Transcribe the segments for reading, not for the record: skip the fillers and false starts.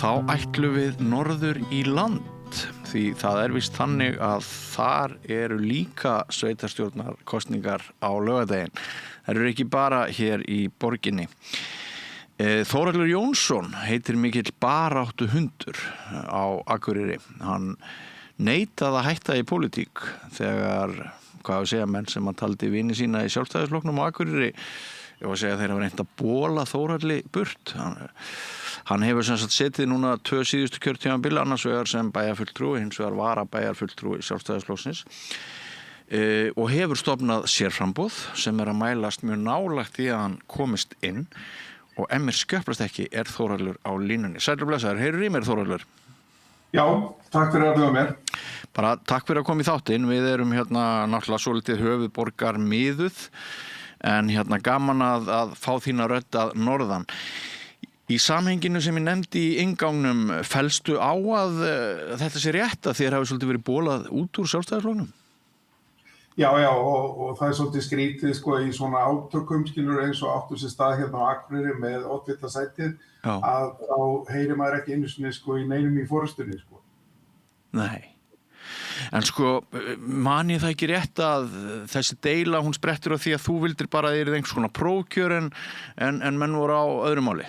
þá ætlum við norður í land því það víst þannig að þar eru líka sveitarstjórnarkosningar á laugardaginn. Það eru ekki bara hér í borginni. Þórhallur Jónsson heitir mikill baráttu hundur á Akureyri. Hann neitaði að hætta í pólitík þegar, menn sem hann taldi vini sína í Sjálfstæðisflokknum á Akureyri, ég var að segja þeir hafa reynt að bola Þórhalli burt. Hann hefur sem sagt setið núna 2 síðustu kjörtímabil, annars vegar sem bæjarfulltrúi, hins vegar varabæjarfulltrúi Sjálfstæðisflokksins, og hefur stofnað sérframboð sem að mælast mjög nálægt í að hann komist inn, og ef mér skjöplast ekki Þórhallur á línunni. Sæll og blessaður, heyrðu í mér Þórhallur? Já, takk fyrir að bjóða mér. Bara takk fyrir að koma í þáttinn. Við erum hérna náttúrulega svolítið höfuðborgar miðuð, en hérna gaman að fá þína rödd að norðan. Í samhenginu sem ég nefndi í inngangnum, fellstu á að þetta sé rétt að þér hafi svolítið verið bolað út úr Sjálfstæðisflokknum? Já, og það svolítið skrítið sko í svona átökum skilur eins og áttu sér stað hérna á Akureyri með oddvita sætið að þá heyrir maður ekki einu sinni sko í neinum í forystunni sko. Nei. En sko, man ég það ekki rétt að þessi deila hún sprettur á því að þú vildir bara að þið eru einhvers konar prófkjör en menn voru á öðru máli?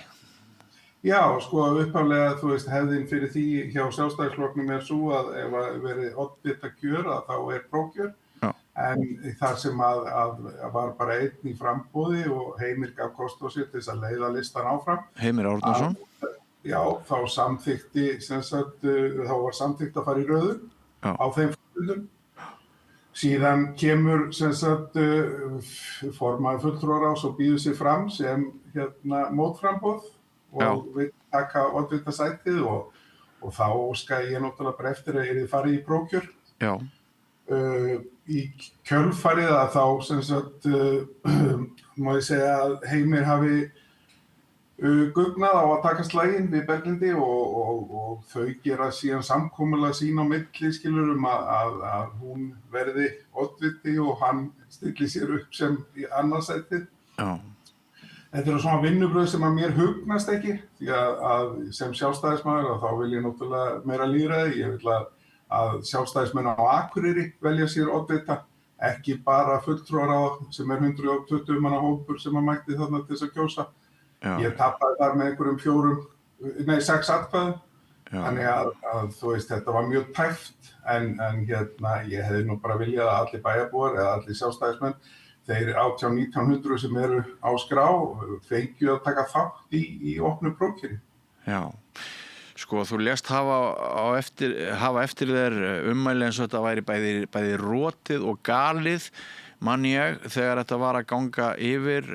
Já, sko upphaflega, þú veist, hefðin fyrir því hjá Sjálfstæðisflokknum svo að ef að verið oddvita kjör að þá prófkjör. En þar sem að var bara einn í framboði og Heimir gaf kost á sér til þess að leiða listan áfram. Heimir Árnason? Já, þá var samþykkt að fara í röðu á þeim fundum. Síðan kemur formaður fulltrúaráðs og býður sig fram sem mótframboð og vill taka oddvita sætið og þá óskaði ég náttúrulega bara eftir að yrði farið í prófkjör. Já. Í kjölfarið að þá má ég segja að Heimir hafi gugnað á að taka slaginn við Berglindi og þau gera síðan samkomulag sín á milli skilur að hún verði oddviti og hann stilli sér upp sem í annarsætið. Já. Þetta eru svona vinnubröð sem að mér hugnast ekki því að sem sjálfstæðismaður að þá vil ég náttúrulega meira lýðræði. Ég vil að sjálfstæðismenn á Akureyri velja sér oddvita, ekki bara fulltrúaráð sem 120 manna hópur sem að mætti þarna til þess að kjósa. Já. Ég tapaði þar með einhverjum 6 atkvæðum, þannig að þú veist, þetta var mjög tæft, en ég hefði nú bara viljað að allir bæjarbúar eða allir sjálfstæðismenn, þeir 1800-1900 sem eru á skrá, fengju að taka þátt í opnu prófkjöri. Já. Sko, þú lést hafa eftir þér ummæli eins og þetta væri bæði rotið og galið, man ég, þegar þetta var að ganga yfir,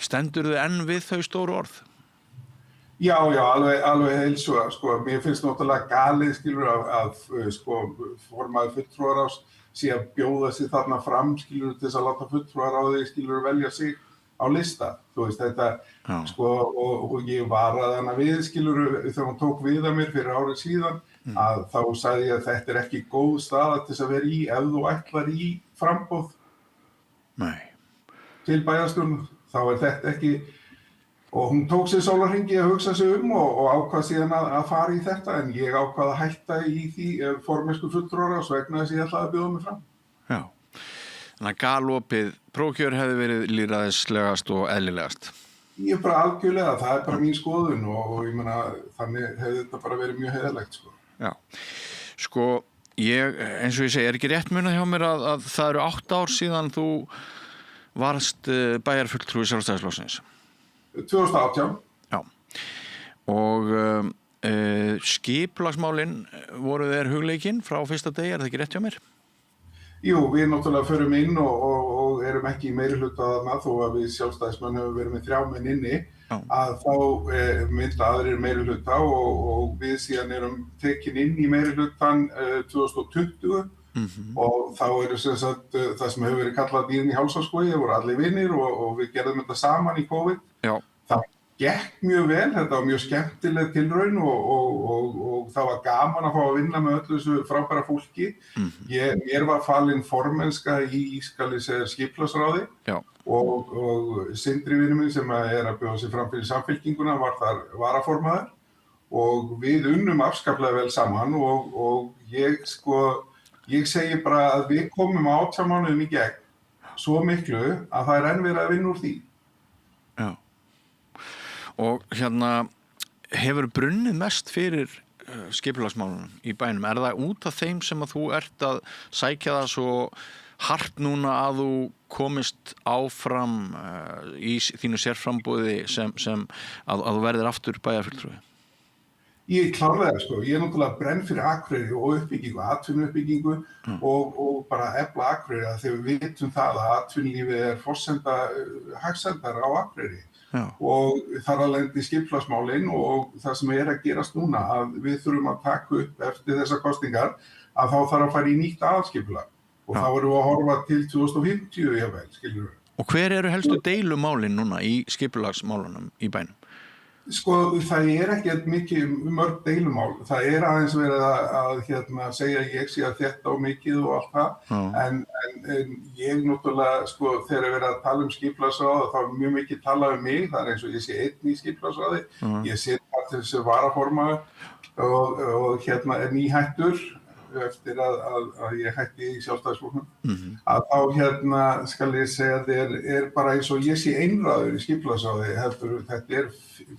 stendurðu enn við þau stóru orð? Já, alveg heils og sko, mér finnst náttúrulega galið skilur að formaður fulltrúaráðs sé að bjóða sig þarna fram skilur til þess að láta fulltrúaráði skilur velja sig á lista, þú veist þetta, sko, og ég varaði hana við, skilur, þegar hún tók við að mér fyrir árið síðan, að þá sagði ég að þetta ekki góð staða til þess að vera í, ef þú ætlar í framboð til bæjarstjórnar, þá þetta ekki, og hún tók sér sólarhringi að hugsa sig og ákvað síðan að fara í þetta, en ég ákvað að hætta í því formennsku fulltrúaráðs vegna þess að ég ætlaði að bjóða mig fram. Já. Þannig að galopið prófkjör hefði verið lýðræðislegast og eðlilegast. Ég bara algjörlega, það bara mín skoðun og ég meina, þannig hefði þetta bara verið mjög heiðarlegt, sko. Já, sko, eins og ég segi, ekki rétt munað hjá mér að það eru 8 ár síðan þú varst bæjarfulltrúi Sjálfstæðisflokksins. 2018. Já, og skipulagsmálin voru þeir hugleikinn frá fyrsta degi, það ekki rétt hjá mér? Jú, við náttúrulega förum inn og erum ekki í meirihluta þarna þó að við sjálfstæðismenn hefur verið með 3 menn inni að þá mynda aðrir meirihluta og við síðan erum tekin inn í meirihlutan 2020 og þá sem sagt það sem hefur verið kallað dýrin í hálsárskógi, það voru allir vinir og við gerðum þetta saman í COVID. Já. Það gekk mjög vel, þetta var mjög skemmtileg tilraun og það var gaman að fá að vinna með öllu þessu frábæra fólki. Mér var falin formennska í skipulagsráði og Sindri vinur minn sem að bjóða sig fram fyrir Samfylkinguna var þar varaformaður og við unnum afskaplega vel saman og ég segi bara að við komum 18 mánuðum í gegn svo miklu að það enn verið að vinna úr því. Já. Og hefur brunnið mest fyrir skipulagsmálunum í bænum? Er það út af þeim sem að þú ert að sækja það svo hart núna að þú komist áfram í þínu sérframboði sem að þú verðir aftur bæjarfulltrúi? Ég klárlega, ég náttúrulega brenn fyrir Akureyri og uppbyggingu, atvinnuuppbyggingu og bara efla Akureyri að þegar við vitum það að atvinnulífið forsenda hagsældar á Akureyri. Já. Og þar að lendi skipulagsmálin og það sem að gerast núna að við þurfum að taka upp eftir þessar kosningar að þá þarf að fara í nýtt aðalskipulag og þá erum við að horfa til 2050 jafnvel, skilur við. Og hver eru helstu deilumálin núna í skipulagsmálunum í bænum? Það ekkert mikið mörg deilumál. Það aðeins verið að segja að ég sé að þetta og mikið og allt það. En ég náttúrulega, þegar verið að tala skipulagsráð, þá mjög mikið talað mig. Það eins og ég sé einn í skipulagsráði. Ég sé þar til þessu varaformaður og nýhættur eftir að ég hætti í Sjálfstæðisflokknum. Að þá skal ég segja að bara eins og ég sé einráður í skipulagsráði, þetta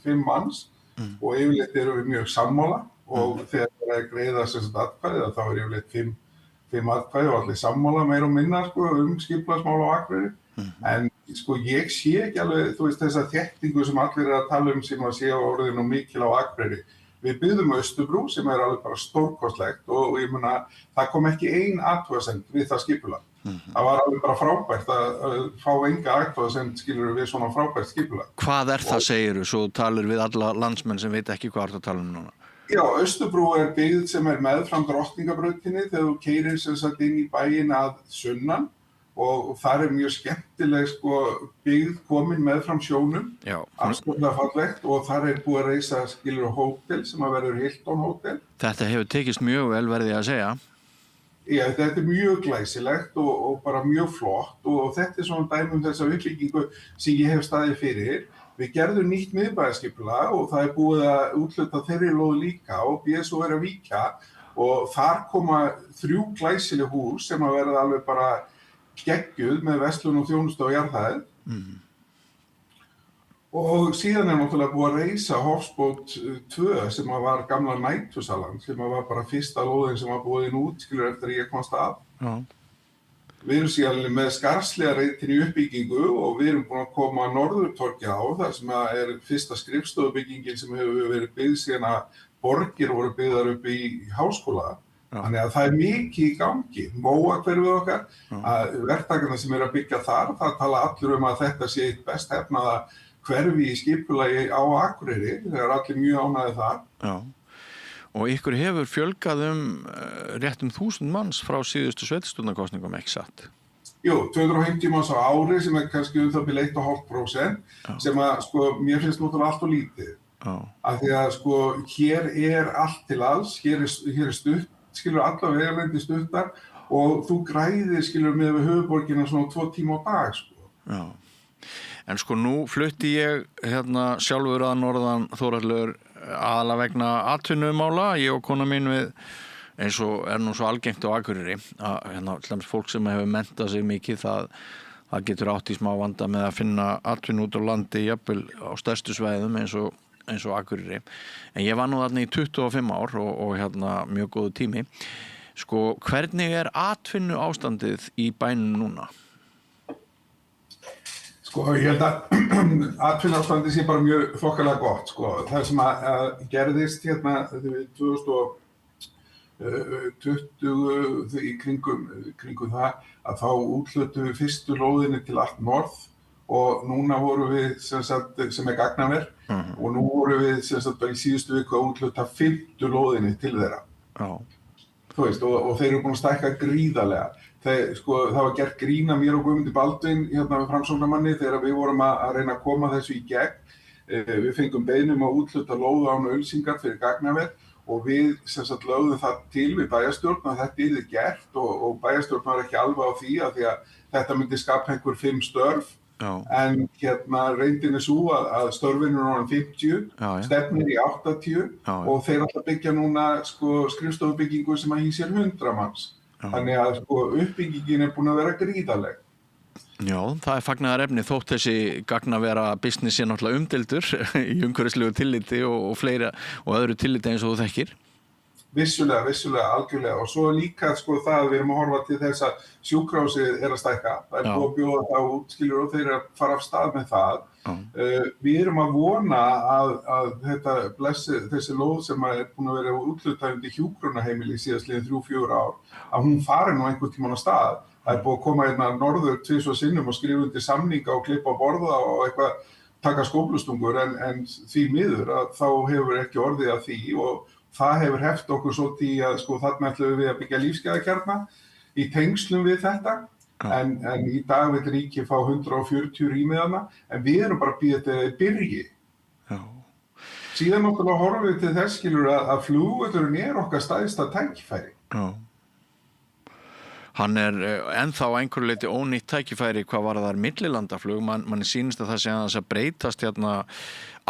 5 manns og yfirleitt erum við mjög sammála og þegar það greiða atkvæði þá yfirleitt 5 atkvæði og allir sammála meira og minna skipulagsmál á Akureyri. En ég sé ekki alveg þessa þéttingu sem allir að tala sem að sé á orðinu mikil á Akureyri. Við byggðum Austurbrú sem alveg bara stórkostlegt og ég meina það kom ekki ein athugasemd við það skipulag. Það var alveg bara frábært að fá enga athugasemd skilur við svona frábært skipulag. Hvað það segirðu svo talir við alla landsmenn sem veit ekki hvað það tala núna? Já, Austurbrú byggð sem meðfram Drottningabrautinni þegar þú keyrir inn í bæinn að sunnan. Og þar mjög skemmtileg byggð komin meðfram sjónum, afskaplega fallegt og þar búið að reisa hótel sem að verður Hilton hótel. Þetta hefur tekist mjög vel verði að segja. Já, þetta mjög glæsilegt og bara mjög flott og þetta svona dæmi þessa uppbyggingu sem ég hef staðið fyrir. Við gerðum nýtt miðbæjarskipulag og það búið að útluta þeirri lóð líka og BSO að víkja og þar koma 3 glæsileg hús sem að verða alveg bara geggjuð með verslun og þjónustu á jarðhæð. Og síðan náttúrulega búið að reisa Hofsbót 2 sem var gamla nætursalan sem var bara fyrsta lóðin sem var búið út eftir að ég komst að. Við erum síðan með Skarðslega reitin í uppbyggingu og við erum búin að koma Norðurtorgi á þar sem fyrsta skrifstofubyggingin sem hefur verið byggð síðan að borgir voru byggðar upp í háskóla. Þannig að það mikið í gangi. Móahverfið okkar, verktakarnir sem að byggja þar, það tala allir að þetta sé eitt best hefnaða hverfi í skipulagi á Akureyri. Það allir mjög ánægðir þar. Já. Og ykkur hefur fjölgað rétt 1000 manns frá síðustu sveitarstjórnarkosningum, ekki satt? Jú, 250 manns á ári sem kannski það byrja 1,5% sem að mér finnst náttúrulega allt og lítið. Af því að hér allt til alls, hér stutt skilur alla vegalengdir stuttar og þú græðir skilur með höfuðborgina svona 2 tíma á dag Já. En nú flutti ég sjálfur að norðan Þórhallur aðalega vegna atvinnumála, ég og kona mín við eins og nú svo algengt á Akureyri að fólk sem hefur mentað sig mikið það getur átt í smá vanda með að finna atvinnu út á landi jafnvel á stærstu svæðum eins og Akureyri. En ég var nú þarna í 25 ár og mjög góðu tími. Hvernig atvinnu ástandið í bænum núna? Ég held að atvinnu ástandið sé bara mjög þokkalega gott. Það sem að gerðist 2020 í kringum það að þá úthluttum við fyrstu lóðinni til allt norð og núna voru við sem gagnaver og nú voru við bara í síðustu viku að útluta 5. lóðinni til þeirra. Þú veist, og þeir eru búin að stækka gríðarlega. Það var gert grín að mér og Guðmundi Baldvin við framsóknarmanni þegar við vorum að reyna að koma þessu í gegn. Við fengum beiðni að útluta lóð án auglýsingar fyrir gagnaver og við lögðum það til við bæjarstjórn að þetta yrði gert og bæjarstjórn var ekki alveg á því að þetta myndi skapa einhver 5 störf en reyndin svo að störfin orðin 50, stefnir í 80 og þeir alltaf byggja núna skrifstofubyggingu sem að hýsir 100 manns. Þannig að uppbyggingin búin að vera gríðarleg. Já, það fagnaðarefni þótt þessi gagnavera business náttúrulega umdeildur í umhverfislegu tilliti og fleira og öðru tilliti eins og þú þekkir. Vissulega, algjörlega. Og svo líka það að við erum að horfa til þess að sjúkrahúsið að stækka. Það búið að bjóða það út, skilur, og þeir að fara af stað með það. Við erum að vona að þessi lóð sem er búin að vera úthlutað undir hjúkrunarheimili síðastliðin 3-4 ár, að hún fari nú einhvern tímann á stað. Það er búið að koma norður 2 sinnum og skrifa undir samninga og klippa á borða og eitthvað taka skóflustungur en því miður að þá hefur ekki orðið að því og það hefur heft okkur svolítið í að þarna ætlum við að byggja lífsgæðakjarna í tengslum við þetta en í dag vill ríkið fá 140 rými þarna en við erum bara að bíða til að byrji. Síðan náttúrulega horfum við til þess skilur að flugvöllurinn okkar stærsta tækifæri. Hann ennþá einhverju leyti ónýtt tækifæri hvað varðar millilandaflug. Manni sýnist að það sé aðeins að breytast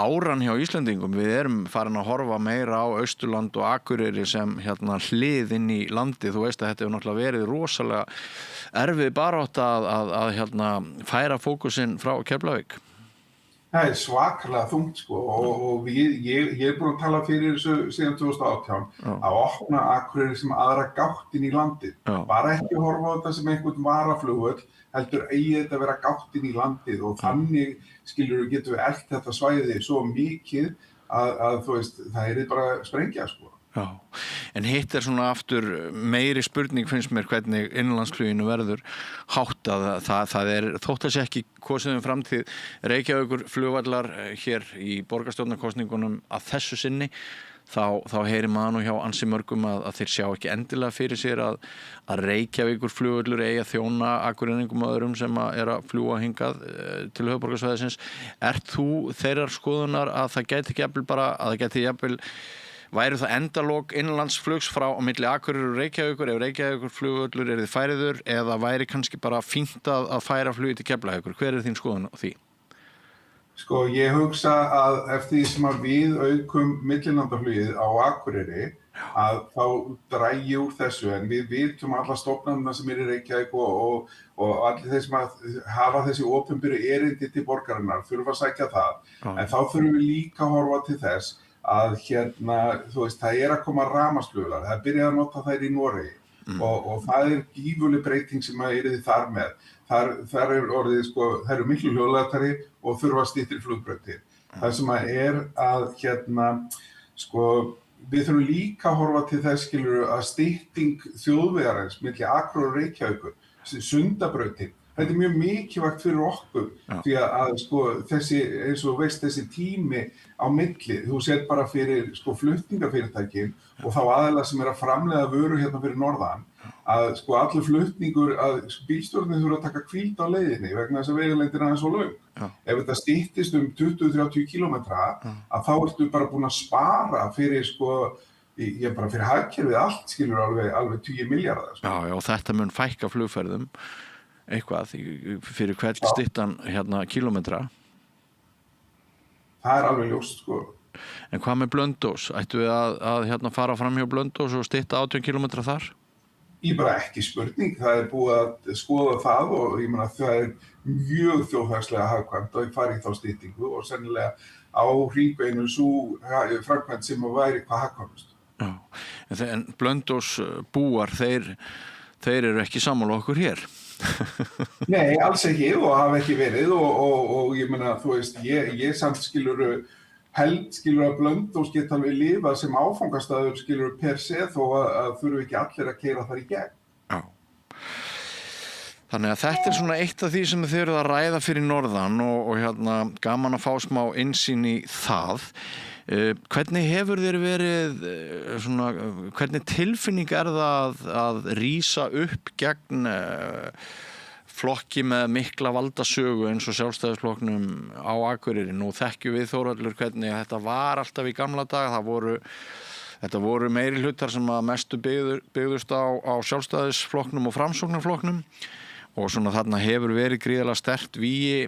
áran hjá Íslendingum. Við erum farin að horfa meira á Austurland og Akureyri sem hlið inn í landi. Þú veist að þetta hefur náttúrulega verið rosalega erfið barátta að færa fókusinn frá Keflavík. Það er svakalega þungt og ég búin að tala fyrir þessu síðan 2018 að opna Akureyri sem aðra gáttin í landið. Bara ekki horfa á þetta sem einhvern varaflugvöll, heldur eigi þetta að vera gáttin í landið og þannig skilur getum við elt þetta svæði svo mikið að þú veist, það bara sprengja Já, en hitt svona aftur meiri spurning finnst mér hvernig innanlandsfluginu verður háttað. Það þótt að sé ekki kosið framtíð Reykjavíkur flugvallar hér í borgarstjórnarkosningunum að þessu sinni þá heyrir maður nú hjá ansi mörgum að þeir sjá ekki endilega fyrir sér að Reykjavíkur flugvallur eigi að þjóna Akureyringum og öðrum sem að fljúga hingað til höfuðborgarsvæðisins. Ert þú þeirrar skoðunar að það gæti ekki jafnvel bara að það gæti jafnvel væri það endalok innanlandsflugs frá á milli Akureyrar og Reykjavíkur ef Reykjavíkur flugvöllur þið færiður eða væri kannski bara fínt að færa flugið til Keflavíkur? Hver þín skoðun á því? Ég hugsa að eftir því sem að við aukum millilandaflugið á Akureyri að þá dragi úr þessu en við vitum alla stofnanirnar sem í Reykjavík og allir þeir sem að hafa þessi opinberu erindi til borgarinnar þurfa að sækja það en þá þurfum við líka að horfa til þess að þú veist, það að koma rafmagnsflugvélar, það byrjaði að nota þær í Noregi og það gífurleg breyting sem að þið þar með. Þar orðið, þær eru miklu hljóðlátari og þurfa styttri flugbrautir. Það sem að við þurfum líka að horfa til þess skilur að stytting þjóðvegarins milli Akureyrar og Reykjavíkur, Sundabrautin. Þetta mjög mikilvægt fyrir okkur því að þessi, eins og veist, þessi tími á milli, þú sér bara fyrir flutningafyrirtækin og þá aðeila sem að framleiða vöru fyrir norðan, að allur flutningur, að bílstjórnir þurfa að taka hvíld á leiðinni vegna þess að vegalengdin er svo löng. Ef þetta styttist 20-30 kílómetra, að þá ertu bara búin að spara fyrir bara fyrir hagkerfið allt skilur alveg 10 milljarðar. Já, þetta mun fækka flugferðum eitthvað fyrir hvert styttan kílómetra. Það er alveg ljóst En hvað með Blönduós? Ættu við að fara fram hjá Blönduós og stytta 18 kílómetra þar? Ég bara ekki spurning. Það er búið að skoða það og ég meina það er mjög þjóðhagslega hagkvæmt að fara í þá styttingu og sennilega á hringveginum sú framkvæmd sem væri hvað hagkvæmust. Já, en Blönduós búar þeir eru ekki sammála okkur hér. Nei, alls ekki og hafa ekki verið og ég meina, þú veist, ég samt held að Blönduós geta alveg lifað sem áfangastaður per se þó að þurfi ekki allir að keyra þar í gegn. Já. Þannig að þetta svona eitt af því sem þið eruð að ræða fyrir norðan og gaman að fá smá innsýn í það. Hvernig hefur þér verið hvernig tilfinning það að rísa upp gegn flokki með mikla valdasögu eins og Sjálfstæðisflokknum á Akureyri? Nú þekkjum við Þórhallur hvernig þetta var alltaf í gamla daga. Þetta voru meiri hlutar sem að mestu byggðust á Sjálfstæðisflokknum og Framsóknarflokknum og svona þarna hefur verið gríðarlega sterkt vígi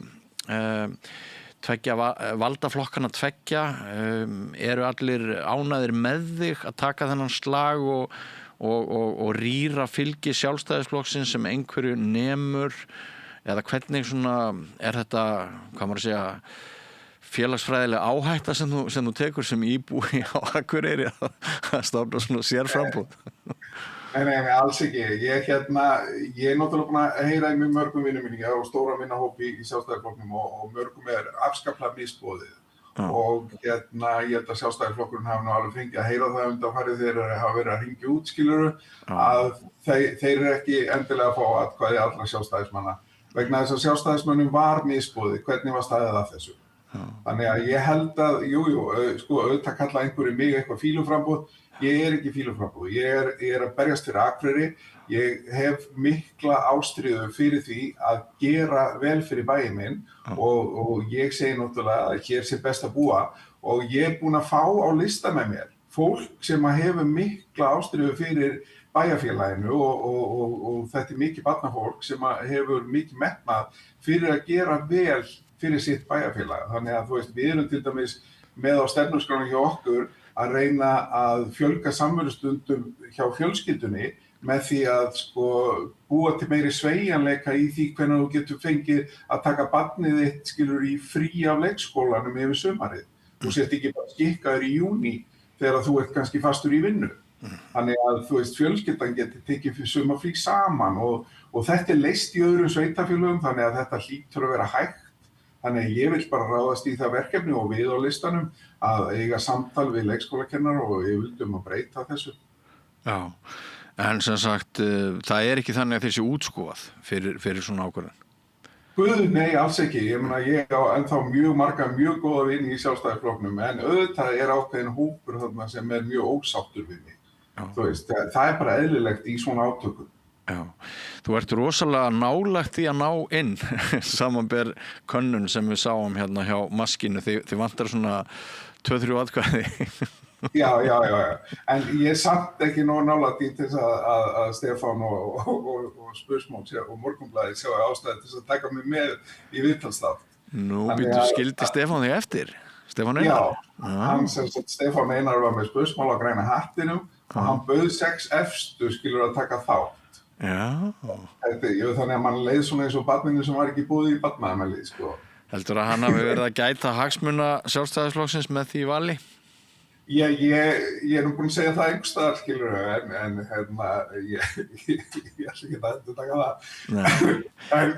tveggja valdaflokkana tveggja eru allir ánægðir með þig að taka þennan slag og rýra fylgi Sjálfstæðisflokksins sem einhverju nemur eða hvernig svona þetta, hvað maður að segja, félagsfræðilega áhætta sem þú tekur sem íbúi á Akureyri að stofna svona sérframboð? Nei, alls ekki. Ég er náttúrulega búin að heyra í mjög mörgum vinnum mínum, ég á stóran vinnahópi í Sjálfstæðisflokknum og mörgum er afskaplega misboðið. Og ég held að Sjálfstæðisflokkurinn hafi nú alveg fengið að heyra það undanfarið þegar þeir hafa verið að hringja út, skilurðu, að þeir eru ekki endilega að fá atkvæði allra sjálfstæðismanna. Vegna þess að Sjálfstæðismönnum var misboðið, hvernig var staðið að þessu? Þannig að ég held að, sko, auðvitað kalla einhverju mig eitthvað fíluframboð. Ég er ekki fíluframboð, ég er að berjast fyrir Akureyri, ég hef mikla ástríðu fyrir því að gera vel fyrir bæinn minn og ég segi náttúrulega að hér sé best að búa og ég er búinn að fá á lista með mér fólk sem hefur mikla ástríðu fyrir bæjarfélaginu og þetta er mikið barnafólk sem hefur mikið metnað fyrir að gera vel fyrir sitt bæjarfélag. Þannig að þú veist, við erum til dæmis með á stefnuskránni hjá okkur að reyna að fjölga samverustundum hjá fjölskyldunni með því að sko búa til meiri sveigjanleika í því hvernig þú getur fengið að taka barnið þitt skilur í frí af leikskólanum yfir sumarið. Þú sért ekki bara skikkaður í júní þegar þú ert kannski fastur í vinnu. Þannig að þú veist fjölskyldan getur tekið fyrir sumarfrí saman og þetta er leyst í öðrum sveitarfélögum þannig að þetta hlýtur að vera hægt. Þannig að ég vil bara ráðast í það verkefni og við á listanum að eiga samtal við leikskólakennara og ég vildum að breyta þessu. Já, en sem sagt, það er ekki þannig að þessi útskúfað fyrir svona ákvörðun? Guð, nei, alls ekki. Ég meina, ég á ennþá mjög góða vini í Sjálfstæðisflokknum, en auðvitað er ákveðin hópur þarna sem er mjög ósáttur við mig. Þú veist, það er bara eðlilegt í svona átökum. Já, þú ert rosalega nálægt því að ná inn samanber könnun sem við sáum hérna hjá Maskínu, þið vantar svona 2-3 atkvæði. Já, en ég samt ekki nóg nálægt í til að Stefán og Spursmál og Morgunblaðið sjá ástæði til að taka mig með í viðtalsþátt. Nú, býttu skildi Stefán þig eftir? Stefán Einar? Já, Stefán Einar var með Spursmál á Græna hattinum og hann bauð 6 efstu skilur að taka þátt. Já. Þannig að mann leið svona eins og barninu sem var ekki búið í barnaafmæli, sko. Heldur að hann hafi verið að gæta hagsmuna Sjálfstæðisflokksins með því vali? Ég er nú búinn að segja það einhvers staðar, skilur, en ég ætla ekki að endurtaka það. En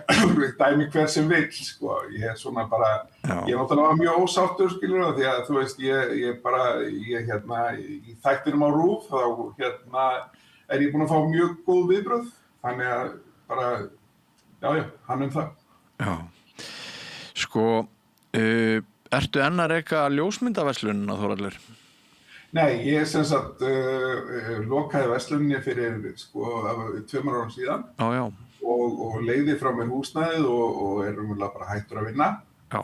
dæmi hver sem vill, sko. Ég er svona bara, ég er náttúrulega mjög ósáttur, skilur, því að þú veist, í þættinum á RÚV, þá er ég búinn að fá mjög góð viðbrögð, þannig að bara, hann það. Já, sko, ertu enn að reka ljósmyndaverslunina, Þórhallur? Nei, ég sem sagt lokaði versluninni fyrir sko 2 árum síðan. Já. Og leigði frá mér húsnæðið og er raunverulega bara hættur að vinna. Já.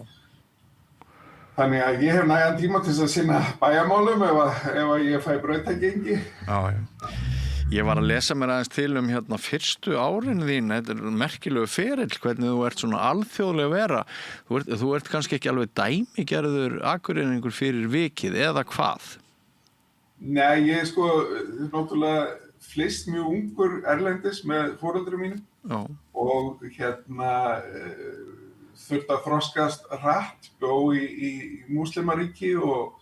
Þannig að ég hef nægan tíma til að sinna bæjarmálum ef að ég fæ brautargengi. Já. Ég var að lesa mér aðeins til hérna fyrstu árin þín, þetta er merkilegu ferill, hvernig þú ert svona alþjóðlega vera. Þú ert kannski ekki alveg dæmigerður akureyringur fyrir vikið, eða hvað? Nei, ég sko náttúrulega flyst mjög ungur erlendis með foreldrum mínum. Já. Og þurfti að þroskast hratt, bjó í múslimaríki og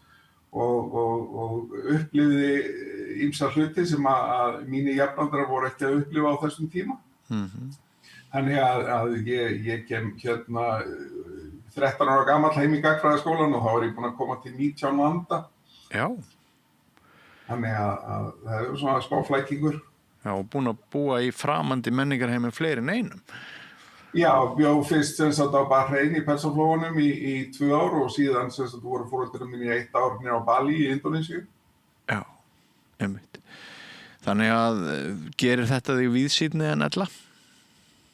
upplifði ýmsa hluti sem að mínir jafnaldrar voru ekki að upplifa á þessum tíma. Þannig að ég kem 13 ára gamall heim í gagnfræðaskólann og þá var ég búinn að koma til 19 landa. Já. Þannig að það er svona smá flækingur. Já, og búinn að búa í framandi menningarheimi fleiri en einum. Já, bjó fyrst sem sagt á Bahrein í Persaflóanum í 2 ár og síðan sem sagt voru foreldrar mín í 1 ár nýr á Bali í Indónesíu. Já, einmitt. Þannig að gerir þetta þig víðsýnni en ella?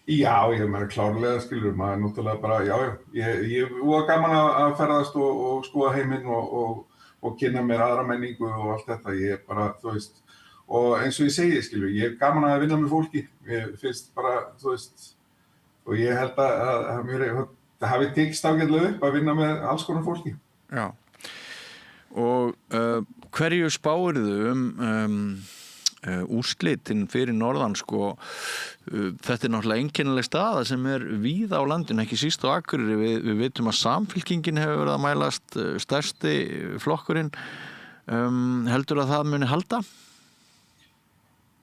Já, ég meina klárlega, skilur maður náttúrulega bara, ég var gaman að ferðast og skoða heiminn og kynna mér aðra menningu og allt þetta, ég bara, þú veist, og eins og ég segi, skilur, ég gaman að vinna með fólki, ég finnst bara, þú veist, og ég held það hafi tekist ágætlega upp að vinna með alls konar fólki. Já. Og hverju spáirðu úrslitin fyrir norðan sko, þetta náttúrulega einkennileg staða sem víða á landinu, ekki síst á Akureyri, við vitum að Samfylkingin hefur verið að mælast stærsti flokkurinn, heldur að það muni halda?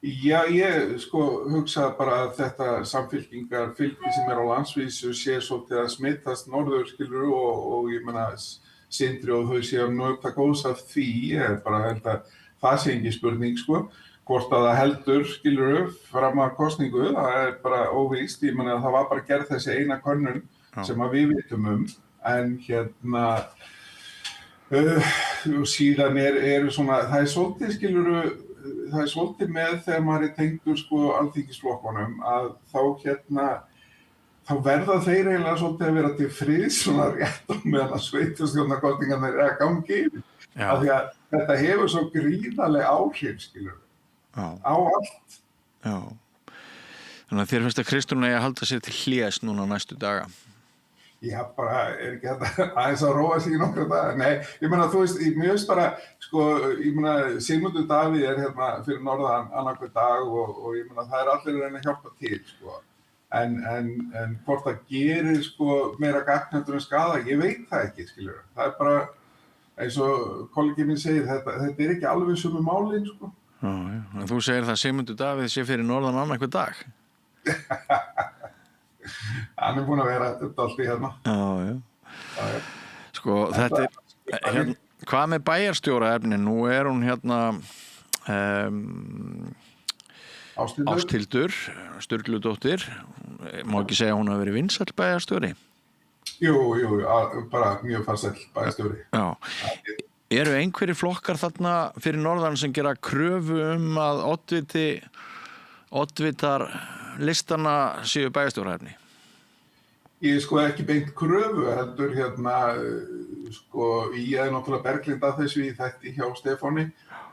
Já, ég hugsa bara að þetta Samfylkingar fylgi sem á landsvísu sé svolítið að smitast norður skilur og ég meina Sindri og þau séu að njóta góðs af því, ég bara held að það sé ekki spurning sko. Hvort að það heldur, skilur fram að kosningu, það bara óvíst, ég meina að það var bara gerð þessi eina könnun sem að við vitum en síðan svona, það er svolítið, skilur það er svolítið með þegar maður tengdur sko alþingisflokkunum að þá verða þeir eiginlega svolítið að vera til friðs svona rétt á meðan að sveitarstjórnarkosningarnir að gangi yfir. Af því að þetta hefur svo gríðarleg áhrif, skilur á allt. Já. Þannig að þér finnst að Kristrún eigi að halda sér til hlés núna næstu daga? Já, bara ekki þetta aðeins að róa sig í nokkra daga. Nei, ég meina, þú veist, mér finnst bara, ég meina, Sigmundur Davíð hérna fyrir norðan annarhver dag og ég meina, það allir að reyna að hjálpa til, En hvort það gerir, meira gagn heldur en skaða, ég veit það ekki, skilur. Það bara, eins og kollegi minn segir, þetta ekki alveg sömu málin, Já, en þú segir það Sigmundur Davíð sé fyrir norðan annarhver dag? Hann búinn að vera allt í hérna. Já. Þetta hérna, hvað með bæjarstjóraefni? Nú hún hérna Ásthildur Sturludóttir, má ekki segja að hún hafi verið vinsæll bæjarstjóri? Jú, bara mjög farsæll bæjarstjóri. Já. Eru einhverjir flokkar þarna fyrir norðan sem gera kröfu að oddvitar listana séu bæjarstjóraefni? Ég ekki beint kröfu, heldur ég náttúrulega Berglind að þessu í þætti hjá Stefáni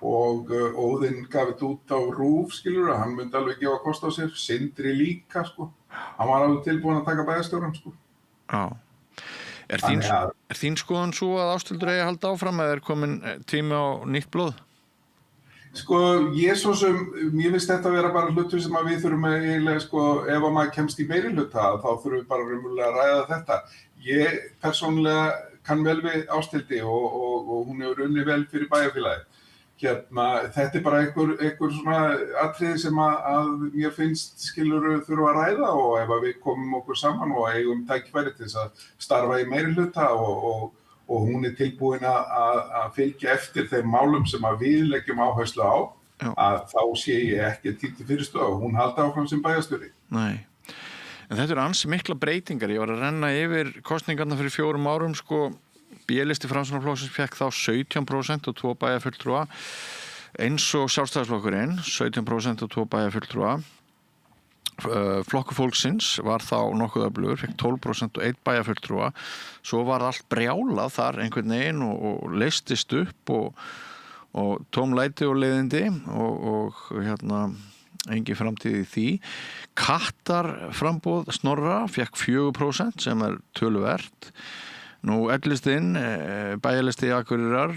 og Óðinn gaf þetta út á RÚV, skilur, hann myndi alveg gefa kost á sér, Sindri líka, hann var alveg tilbúinn að taka bæjarstjórann, Já. Er þín skoðun svo að Ásthildur eigi að halda áfram eða komin tími á nýtt blóð? Ég svo sem, mér finnst þetta að vera bara hlutur sem að við þurfum eiginlega, ef að maður kemst í meirihluta, þá þurfum við bara raunverulega að ræða þetta. Ég persónulega kann vel við Ásthildi og hún hefur unnið vel fyrir bæjarfélagið. Þetta bara einhver svona atriði sem að mér finnst skilur þurfa að ræða og ef að við komum okkur saman og eigum tækifæri til þess að starfa í meirihluta og hún tilbúin að fylgja eftir þeim málum sem að við leggjum áherslu á, að þá sé ég ekki títi fyrirstöðu og hún haldi áfram sem bæjarstjóri. Nei, en þetta ansi mikla breytingar. Ég var að renna yfir kosningarna fyrir 4 árum, B-listi Framsóknarflokksins fékk þá 17% og 2 bæjarfulltrúa, eins og Sjálfstæðisflokkurinn 17% og 2 bæjarfulltrúa. Flokkur fólksins var þá nokkuð öflugur, fékk 12% og 1 bæjarfulltrúa. Svo var allt brjálað þar einhvern veginn og leystist upp og tómlæti og leiðindi og engin framtíð í því. Kattar framboð Snorra fékk 4% sem töluvert. Nú L-listinn, bæjarlisti Akureyrar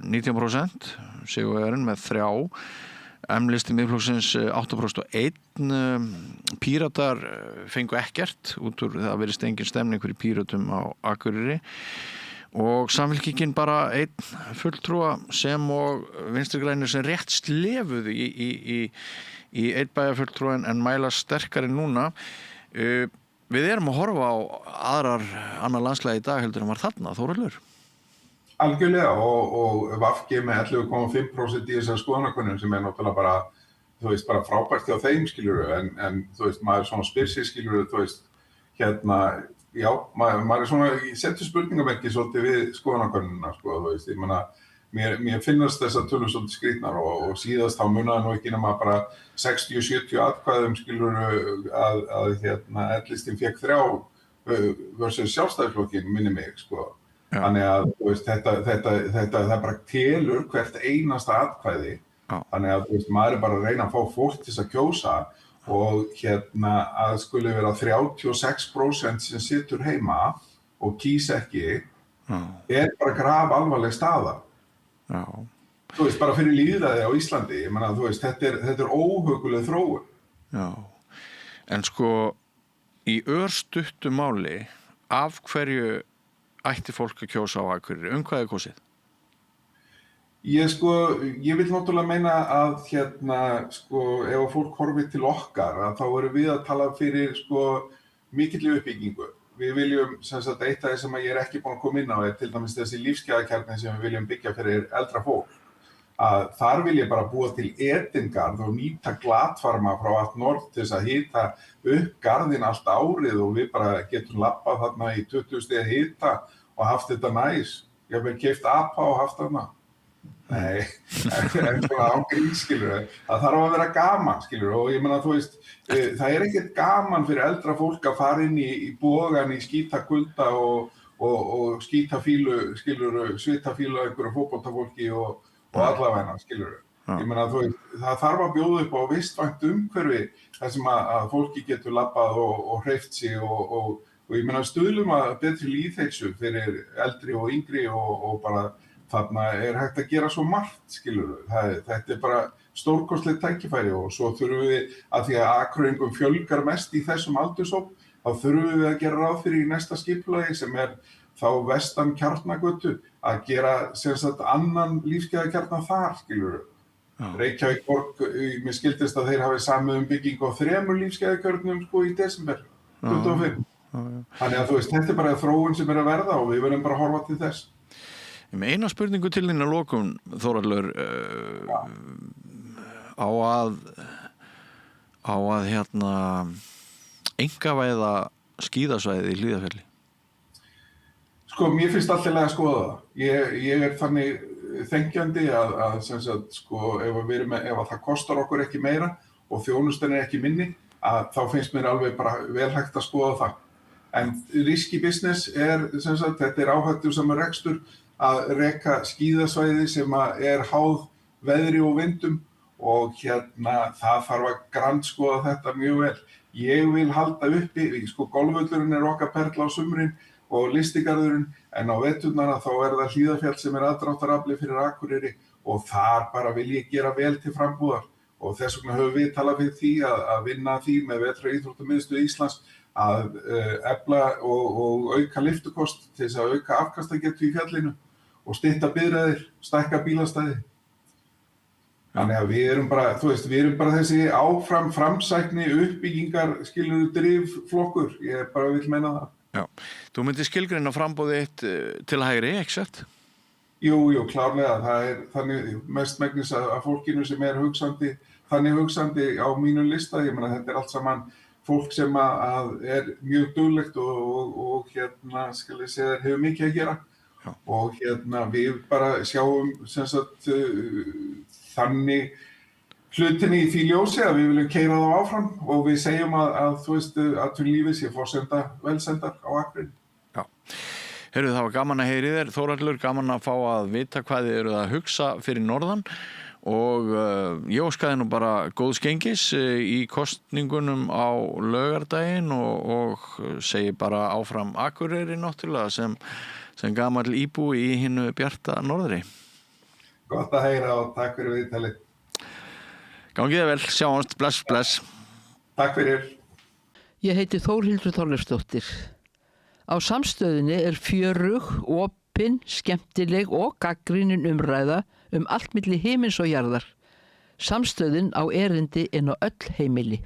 19%, sigurvegarinn með 3, M-listi Miðflokksins 8% og 1, Píratar fengu ekkert út úr það verið engin stemning fyrir Píratum á Akureyri og Samfylkingin bara 1 fulltrúa sem og Vinstri grænir sem rétt slefuðu í 1 bæjarfulltrúa en mæla sterkari núna. Við erum að horfa á annar landslagi í dag heldur en var þarna, Þórhallur? Algjörlega og VG með 11,5% í þessar skoðanakönnun sem náttúrulega bara, bara frábært hjá þeim, skilur en maður svona spyr sig, skilur já, maður svona, setur spurningamerki svolítið við skoðanakönnuna, ég meina, mér finnast þessar tölur svolítið skrýtnar og síðast þá munaði nú ekki nema bara 60-70 atkvæðum skilur að L-listinn fékk 3 versus Sjálfstæðisflokkinn minni mig Þannig að þetta það bara telur hvert einasta atkvæði. Þannig að maður bara að reyna að fá fólk til að kjósa og að skuli vera 36% sem situr heima og kýs ekki bara grafalvarleg staða. Já. Þú veist, bara fyrir lýðræði á Íslandi, ég meina, þú veist, þetta er óhugguleg þróun. Já, en sko, í örstuttu máli, af hverju ætti fólk að kjósa á Akureyri? Hvað er kosið? Ég vil náttúrulega meina að ef fólk horfir til okkar, að þá erum við að tala fyrir mikilli uppbyggingu. Við viljum, eitt af því sem ég er ekki búin að koma inn á er til dæmis þessi lífsgæðakjarni sem við viljum byggja fyrir eldra fólk. Að þar vil ég bara búa til Edingarð og nýta glatfarma frá allt norð til þess að hita upp garðinn allt árið og við bara getum labbað þarna í 20 stiga hita og haft þetta næs. Ég hef keypt apa og haft þarna. Nei, en svona ángrín, skilur. Það þarf að vera gaman, skilur, og ég meina, þú veist, það er ekkert gaman fyrir eldra fólk að fara inn í bogan í skítakulda og skítafílu, skilur, svitafílu af einhverju fótboltafólki og allavegna, skilur. Ég meina, þú veist, það þarf að bjóða upp á vistvænt umhverfi þar sem að fólki getur labbað og hreyft sig og ég meina, stuðlum að betri lýðheilsu fyrir eldri og yngri og bara þarna er hægt að gera svo margt, skilur. Þetta er bara stórkostlegt tækifæri og svo þurfum við, að því að Akureyringum fjölgar mest í þessum aldurshóp, þá þurfum við að gera ráð fyrir í næsta skipulagi sem er þá vestan Kjarnagötu að gera annan lífsgæðakjarna þar, skilur. Reykjavík borg, mér skildist að þeir hafi samið byggingu á 3 lífsgæðakjörnum í desember 25. Þannig að þú veist, þetta er bara þróun sem er að verða og við verðum bara að horfa til þess. Með eina spurningu til þín að lokum, Þórhallur, á að einkavæða skíðasvæðið í Hlíðarfjalli? Mér finnst alltaf að skoða það. Ég er þannig þengjandi að ef það kostar okkur ekki meira og þjónustan er ekki minni, að þá finnst mér alveg bara vel hægt að skoða það. En risky business er, þetta er áhættusamur rekstur að reka skíðasvæði sem er háð veðri og vindum og það þarf að grandskoða þetta mjög vel. Ég vil halda uppi, golfvöllurinn er okkar perla á sumrin og listigarðurinn, en á veturnana þá er það Hlíðarfjall sem er aðdráttarafli fyrir Akureyri og þar bara vil ég gera vel til frambúðar og þess vegna höfum við talað fyrir því að vinna því með Vetraríþróttamiðstöð Íslands að efla og auka lyftukost til þess að auka afkastagetu í fjallinu og stytta biðraðir, stækka bílastæði. Þannig að við erum bara þessi áfram framsækni uppbyggingar driflokkur, ég bara vil meina það. Já, þú myndir skilgreina framboðið eitt til hægri, ekki satt? Jú, klárlega, það er þannig mestmegnis að fólkinu sem er þannig hugsandi á mínum lista, ég meina þetta er allt saman fólk sem er mjög duglegt og hefur mikið að gera. Og við bara sjáum þannig hlutinni í því ljósi að við viljum keyra þá áfram og við segjum að lífið sé forsenda velsendar á Akureyri. Já. Heyrðu, það var gaman að heyri þér, Þórhallur, gaman að fá að vita hvað þið eruð að hugsa fyrir norðan og ég óskaði nú bara góðs gengis í kosningunum á laugardaginn og segi bara áfram Akureyri náttúrulega sem gamall íbúi í hinu bjarta norðri. Gott að heyra og takk fyrir viðtalið. Gangið þér vel, sjáumst, bless. Takk fyrir. Ég heiti Þórhildur Þorleifsdóttir. Á Samstöðinni er fjörug, opin, skemmtileg og gagnrýnin umræða allt milli himins og jarðar. Samstöðin á erindi inn á öll heimili.